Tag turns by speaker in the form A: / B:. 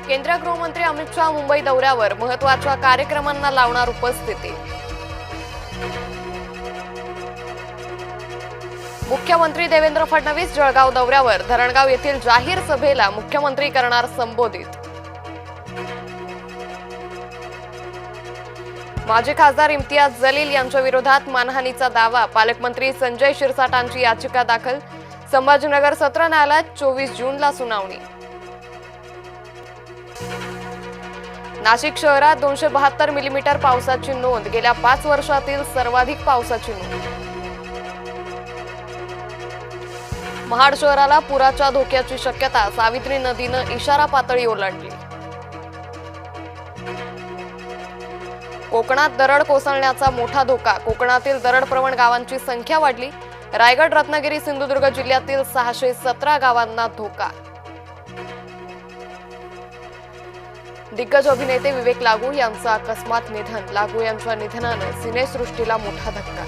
A: केंद्रीय गृहमंत्री अमित शहा मुंबई दौऱ्यावर, महत्त्वाच्या कार्यक्रमांना लावणार उपस्थिती। मुख्यमंत्री देवेंद्र फडणवीस जळगाव दौऱ्यावर, धरणगाव येथील जाहीर सभेला मुख्यमंत्री करणार संबोधित। माजी खासदार इम्तियाज जलील यांच्या विरोधात मानहानीचा दावा, पालकमंत्री संजय शिरसाटांची याचिका दाखल। संभाजीनगर सत्र न्यायालयात 24 जूनला सुनावणी। नाशिक शहरात 272 मिलीमीटर पावसाची नोंद, गेल्या 5 वर्षातील सर्वाधिक पावसाची नोंद। महाड शहराला पुराच्या धोक्याची शक्यता, सावित्री नदीनं इशारा पातळी ओलांडली। कोकणात दरड कोसळण्याचा मोठा धोका, कोकणातील दरडप्रवण गावांची संख्या वाढली। रायगड, रत्नागिरी, सिंधुदुर्ग जिल्ह्यातील 617 गावांना धोका। दिग्गज अभिनेते विवेक लागू यांचं अकस्मात निधन, लागू यांच्या निधनानं सिनेसृष्टीला मोठा धक्का।